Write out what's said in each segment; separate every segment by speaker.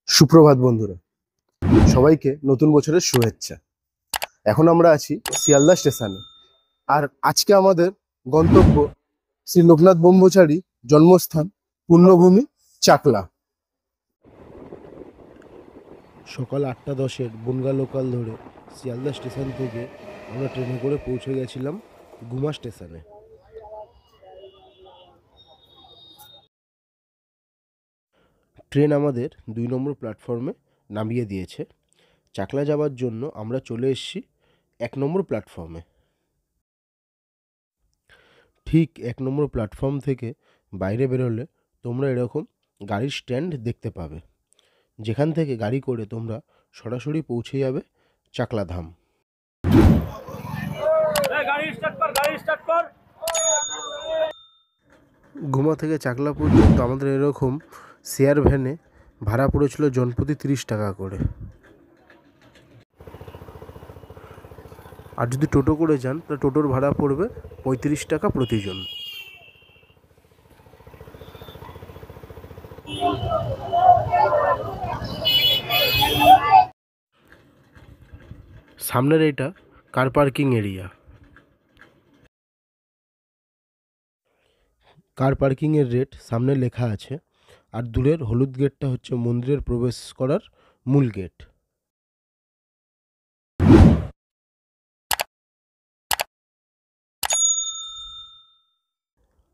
Speaker 1: সুপ্রভাত বন্ধুরা, সবাইকে নতুন বছরের শুভেচ্ছা। এখন আমরা আছি শিয়ালদা স্টেশনে, আর আজকে আমাদের গন্তব্য শ্রী লোকনাথ ব্রহ্মচারী জন্মস্থান পুণ্যভূমি চাকলা।
Speaker 2: সকাল 8:10 বনগাঁ লোকাল ধরে শিয়ালদা স্টেশন থেকে আমরা ট্রেনে করে পৌঁছে গেছিলাম গুমা স্টেশনে। ট্রেন আমাদের 2 নম্বর প্ল্যাটফর্মে নামিয়ে দিয়েছে। চাকলা যাওয়ার জন্য আমরা চলে এসেছি 1 নম্বর প্ল্যাটফর্মে। ঠিক 1 নম্বর প্ল্যাটফর্ম থেকে বাইরে বেরোলে তোমরা এরকম গাড়ির স্ট্যান্ড দেখতে পাবে, যেখান থেকে গাড়ি করে তোমরা সরাসরি পৌঁছে যাবে চাকলা ধাম। গুমা থেকে চাকলা পর্যন্ত আমাদের এরকম শেয়ার ভ্যানে ভাড়া পড়েছিল জনপ্রতি 30 টাকা করে। আর যদি টোটো করে যান তাহলে টোটোর ভাড়া পড়বে 35 টাকা প্রতিজন। সামনের এটা কার পার্কিং এরিয়া। কার পার্কিংয়ের রেট সামনে লেখা আছে, আর দূরের হলুদ গেটটা হচ্ছে মন্দিরের প্রবেশ করার মূল গেট।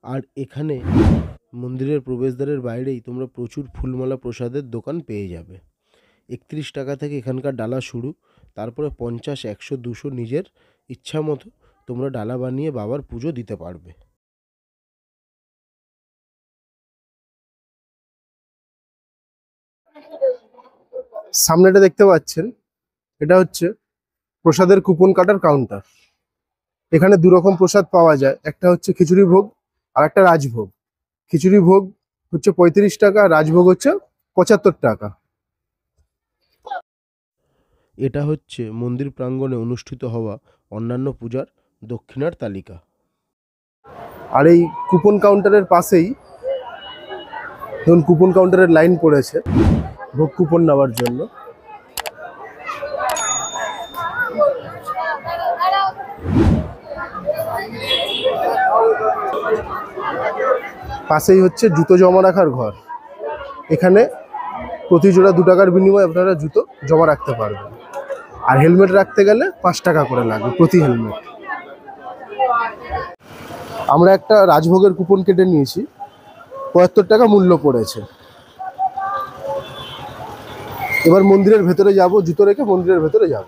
Speaker 2: আর এখানে মন্দিরের প্রবেশদ্বারের বাইরেই তোমরা প্রচুর ফুলমালা প্রসাদের দোকান পেয়ে যাবে। 31 টাকা থেকে এখানকার ডালা শুরু, তারপরে 50, 100, 200 নিজের ইচ্ছা মতো তোমরা ডালা বানিয়ে বাবার পুজো দিতে পারবে।
Speaker 1: সামনেটা দেখতে পাচ্ছেন, এটা হচ্ছে প্রসাদের কুপন কাটার কাউন্টার। এখানে 2 রকম প্রসাদ পাওয়া যায়, একটা হচ্ছে খিচুড়ি ভোগ আর একটা রাজভোগ। খিচুড়ি ভোগ হচ্ছে 35 টাকা, রাজভোগ হচ্ছে 75 টাকা।
Speaker 2: এটা হচ্ছে মন্দির প্রাঙ্গণে অনুষ্ঠিত হওয়া অন্যান্য পূজার দক্ষিণার তালিকা।
Speaker 1: আর এই কুপন কাউন্টারের পাশেই ধরুন কুপন কাউন্টারের লাইন পড়েছে ভোগ কুপন নেওয়ার জন্য। পাশেই হচ্ছে জুতো জমা রাখার ঘর। এখানে প্রতি জোড়া 2 টাকার বিনিময়ে আপনারা জুতো জমা রাখতে পারবেন। আর হেলমেট রাখতে গেলে 5 টাকা করে লাগবে প্রতি হেলমেট। আমরা একটা রাজভোগের কুপন কেটে নিয়েছি, 75 টাকা মূল্য পড়েছে। এবার মন্দিরের ভেতরে যাব, জুতো রেখে মন্দিরের ভেতরে যাব।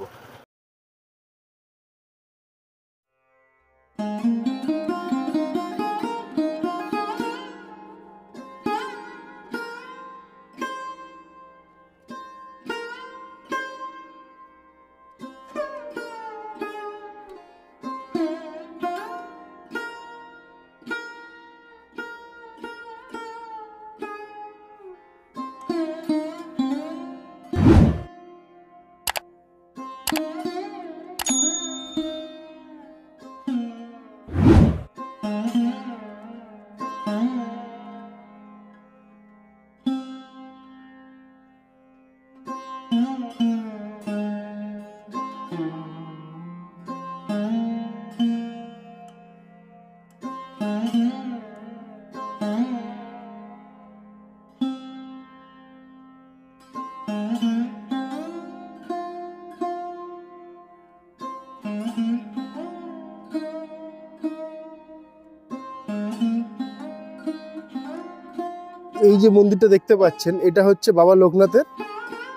Speaker 1: এই যে মন্দিরটা দেখতে পাচ্ছেন, এটা হচ্ছে বাবা লোকনাথের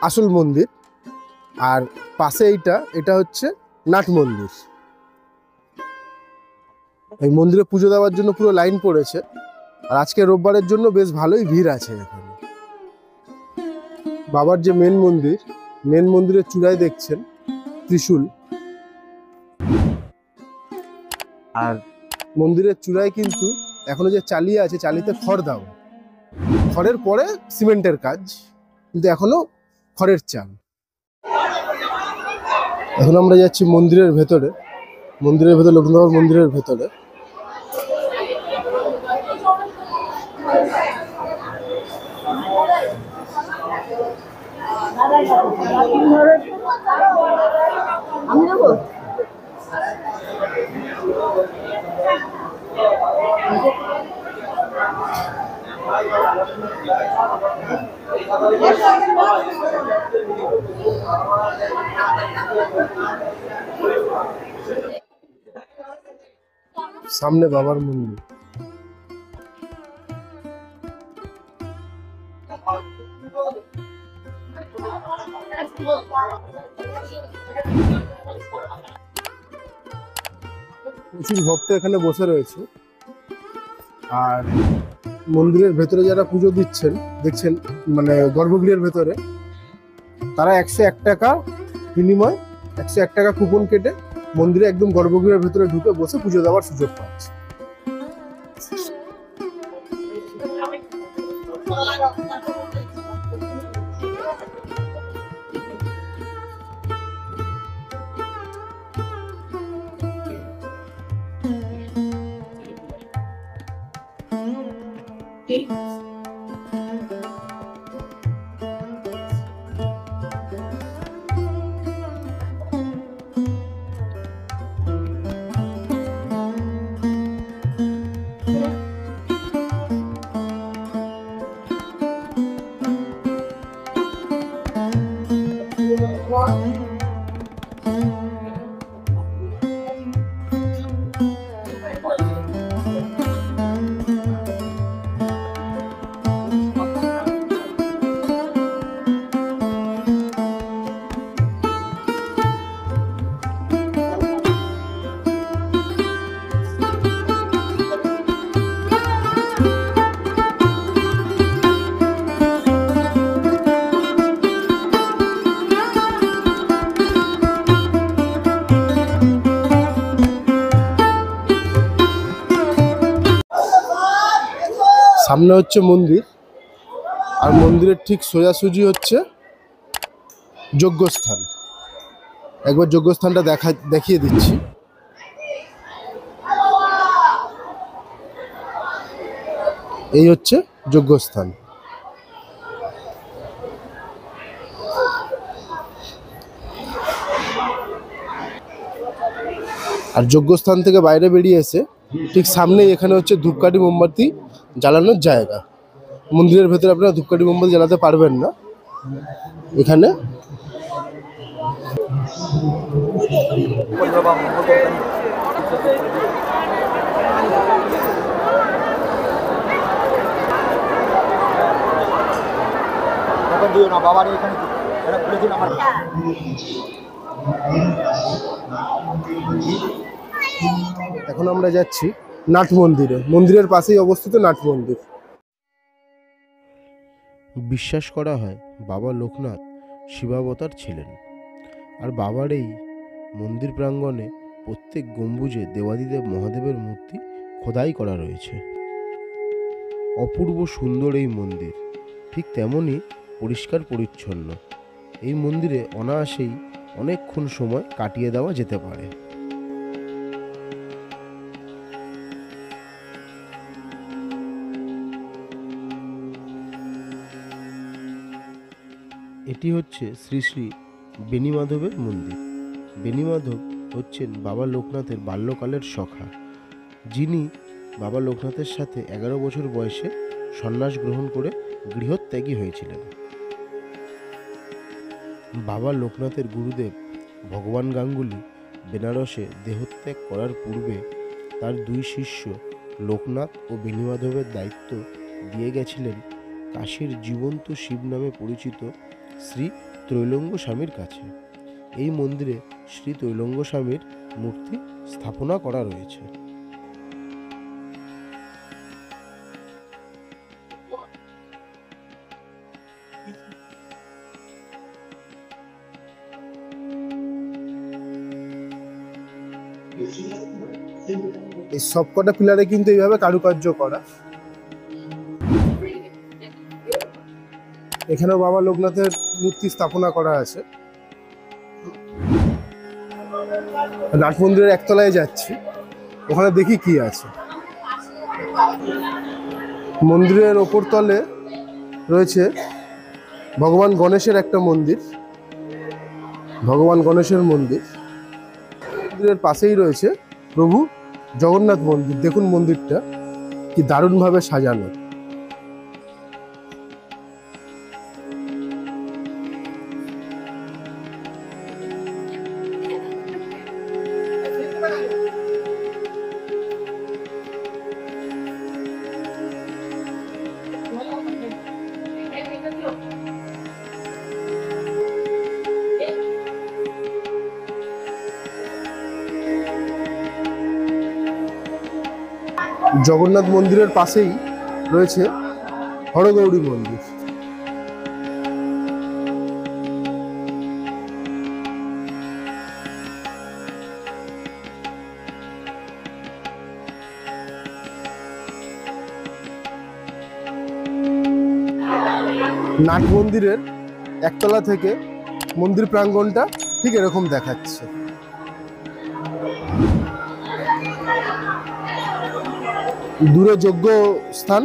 Speaker 1: আসল মন্দির। আর পাশে এটা হচ্ছে নাট মন্দির। এই মন্দিরে পুজো দেওয়ার জন্য পুরো লাইন পড়েছে, আর আজকে রোববারের জন্য বেশ ভালোই ভিড় আছে এখানে। বাবার যে মেন মন্দিরের চূড়ায় দেখছেন ত্রিশূল, আর মন্দিরের চূড়ায় কিন্তু এখনো যে চালি আছে, চালিতে খড় দেওয়া। খড়ের পরে সিমেন্টের কাজ, কিন্তু এখনো খড়ের চাল। এখন আমরা যাচ্ছি মন্দিরের ভেতরে, লক্ষ্মী বাবার মন্দিরের ভেতরে। সামনে বাবার মন্দির। প্রচুর ভক্ত এখানে বসে রয়েছে। আর মন্দিরের ভেতরে যারা পুজো দিচ্ছেন দেখছেন, মানে গর্ভগৃহের ভেতরে, তারা 101 টাকা বিনিময়, 101 টাকা কুপন কেটে মন্দিরে একদম গর্ভগৃহের ভেতরে ঢুকে বসে পুজো দেওয়ার সুযোগ পাচ্ছে। সামনে হচ্ছে মন্দির, আর মন্দিরের ঠিক সোজাসুজি হচ্ছে যজ্ঞস্থান। একবার যজ্ঞস্থানটা দেখিয়ে দিচ্ছি। এই হচ্ছে যজ্ঞস্থান। আর যজ্ঞস্থান থেকে বাইরে বেরিয়ে এসে ঠিক সামনেই এখানে হচ্ছে ধূপকাঠি মোমবাতি জ্বালানোর জায়গা। মন্দিরের ভেতরে আপনারা ধূপকাঠি মোমবাতি জ্বালাতে পারবেন না। এখানে এখন আমরা যাচ্ছি নাট মন্দিরে। মন্দিরের পাশেই অবস্থিত নাট মন্দির।
Speaker 2: বিশ্বাস করা হয় বাবা লোকনাথ শিবাবতার ছিলেন। আর বাবার এই মন্দির প্রাঙ্গণে প্রত্যেক গম্বুজে দেবাদিদেব মহাদেবের মূর্তি খোদাই করা রয়েছে। অপূর্ব সুন্দর এই মন্দির, ঠিক তেমনই পরিষ্কার পরিচ্ছন্ন। এই মন্দিরে অনায়াসেই অনেকক্ষণ সময় কাটিয়ে দেওয়া যেতে পারে। এটি হচ্ছে শ্রী শ্রী বেণীমাধবের মন্দির। বেণীমাধব হচ্ছেন বাবা লোকনাথের বাল্যকালের সখা, যিনি বাবা লোকনাথের সাথে 11 বছর বয়সে সন্ন্যাস গ্রহণ করে গৃহত্যাগী হয়েছিলেন। বাবা লোকনাথের গুরুদেব ভগবান গাঙ্গুলি বেনারসে দেহত্যাগ করার পূর্বে তার 2 শিষ্য লোকনাথ ও বেণীমাধবের দায়িত্ব দিয়ে গেছিলেন কাশীর জীবন্ত শিব নামে পরিচিত শ্রী ত্রৈলঙ্গ স্বামীর কাছে। এই মন্দিরে শ্রী ত্রৈলঙ্গ স্বামীর মূর্তি স্থাপনা করা রয়েছে।
Speaker 1: এই সবকটা পিলারে কিন্তু এইভাবে কারুকার্য করা। এখানেও বাবা লোকনাথের মূর্তি স্থাপনা করা আছে। নাট মন্দিরের একতলায় যাচ্ছি, ওখানে দেখি কি আছে। মন্দিরের ওপর তলে রয়েছে ভগবান গণেশের একটা মন্দির, ভগবান গণেশের মন্দির। মন্দিরের পাশেই রয়েছে প্রভু জগন্নাথ মন্দির। দেখুন মন্দিরটা কি দারুণভাবে সাজানো। জগন্নাথ মন্দিরের পাশেই রয়েছে হরগৌরী মন্দির। নাট মন্দিরের একতলা থেকে মন্দির প্রাঙ্গণটা ঠিক এরকম দেখাচ্ছে। দূরে যজ্ঞ স্থান,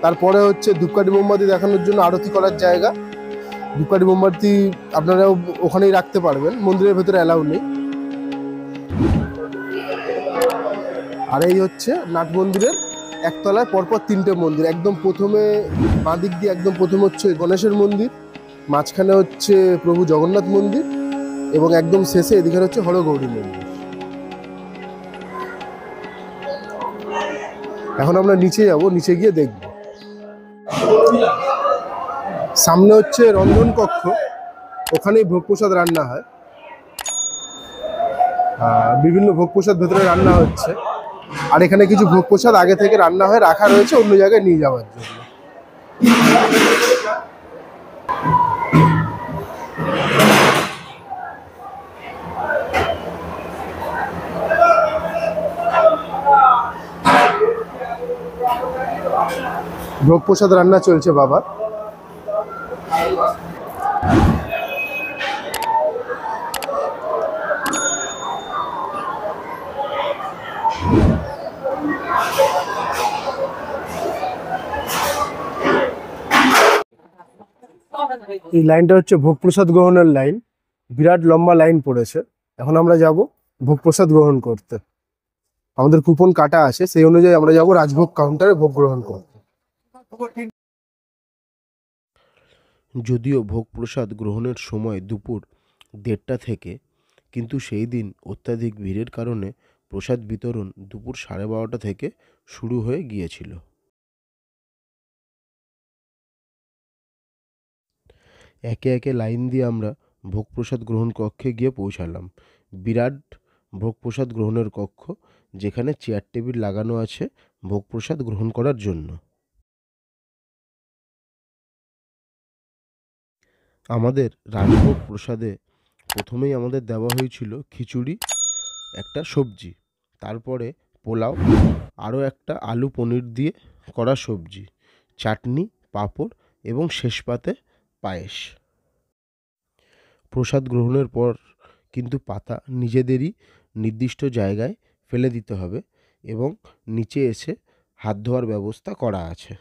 Speaker 1: তারপরে হচ্ছে ধূপকাঠি মোমবাতি দেখানোর জন্য আরতি করার জায়গা। ধূপকাঠি মোমবাতি আপনারাও ওখানেই রাখতে পারবেন, মন্দিরের ভেতরে অ্যালাউ নেই। আর এই হচ্ছে নাট মন্দিরের একতলায় পরপর তিনটে মন্দির। একদম প্রথমে বাঁ দিক দিয়ে একদম প্রথমে হচ্ছে গণেশের মন্দির, মাঝখানে হচ্ছে প্রভু জগন্নাথ মন্দির এবং একদম শেষে এদিকে হচ্ছে হরগৌরী মন্দির। এখন আমরা নিচে যাব, নিচে গিয়ে দেখব। সামনে হচ্ছে রন্ধন কক্ষ, ওখানেই ভোগ প্রসাদ রান্না হয়। বিভিন্ন ভোগ প্রসাদ ভেতরে রান্না হচ্ছে। আর এখানে কিছু ভোগ প্রসাদ আগে থেকে রান্না হয়ে রাখা রয়েছে অন্য জায়গায় নিয়ে যাওয়ার জন্য। ভোগ প্রসাদ রান্না চলছে বাবা। এই লাইনটা হচ্ছে ভোগ প্রসাদ গ্রহণের লাইন, বিরাট লম্বা লাইন পড়েছে। এখন আমরা যাব ভোগ প্রসাদ গ্রহণ করতে। আমাদের কুপন কাটা আছে, সেই অনুযায়ী আমরা যাব রাজভোগ কাউন্টারে ভোগ গ্রহণ করতে।
Speaker 2: যদিও ভোগ প্রসাদ গ্রহণের সময় দুপুর 1:30 থেকে, কিন্তু সেই দিন অত্যাধিক ভিড়ের কারণে প্রসাদ বিতরণ দুপুর 12:30 থেকে শুরু হয়ে গিয়েছিল। একে একে লাইন দিয়ে আমরা ভোগ প্রসাদ গ্রহণ কক্ষে গিয়ে পৌঁছালাম। বিরাট ভোগ প্রসাদ গ্রহণের কক্ষ, যেখানে চেয়ার টেবিল লাগানো আছে ভোগ প্রসাদ গ্রহণ করার জন্য। আমাদের রাজভোগ প্রসাদে প্রথমেই আমাদের দেওয়া হয়েছিল খিচুড়ি, একটা সবজি, তারপরে পোলাও, আরও একটা আলু পনির দিয়ে করা সবজি, চাটনি, পাঁপড় এবং শেষ পাতে পায়েস। প্রসাদ গ্রহণের পর কিন্তু পাতা নিজেদেরই নির্দিষ্ট জায়গায় ফেলে দিতে হবে এবং নিচে এসে হাত ধোয়ার ব্যবস্থা করা আছে।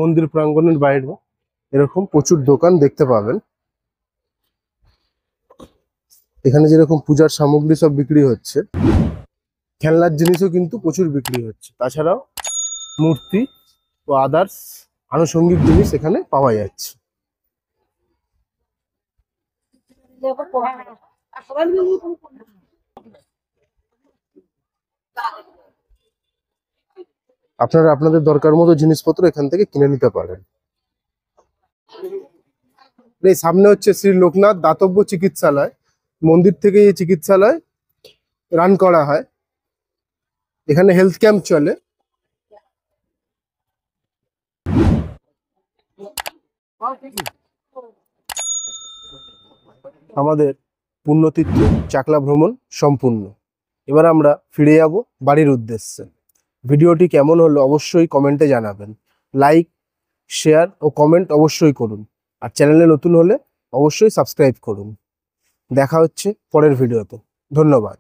Speaker 1: মন্দির প্রাঙ্গণের বাইরে এরকম প্রচুর দোকান দেখতে পাবেন। এখানে যেরকম পূজার সামগ্রী সব বিক্রি হচ্ছে, খেলনার জিনিসও কিন্তু প্রচুর বিক্রি হচ্ছে। তাছাড়াও মূর্তি ও আদার্স আনুষঙ্গিক জিনিস এখানে পাওয়া যাচ্ছে। আপনারা আপনাদের দরকার মতো জিনিসপত্র এখান থেকে কিনে নিতে পারেন। এই সামনে হচ্ছে শ্রী লোকনাথ দাতব্য চিকিৎসালয়। মন্দির থেকে এই চিকিৎসালয় রান করা হয়। এখানে হেলথ ক্যাম্প চলে। আমাদের পুণ্যতীর্থ চাকলা ভ্রমণ সম্পূর্ণ। এবার আমরা ফিরে যাব বাড়ির উদ্দেশ্যে। ভিডিওটি কেমন হলো অবশ্যই কমেন্টে জানাবেন। লাইক, শেয়ার ও কমেন্ট অবশ্যই করুন। আর চ্যানেলে নতুন হলে অবশ্যই সাবস্ক্রাইব করুন। দেখা হচ্ছে পরের ভিডিওতে। ধন্যবাদ।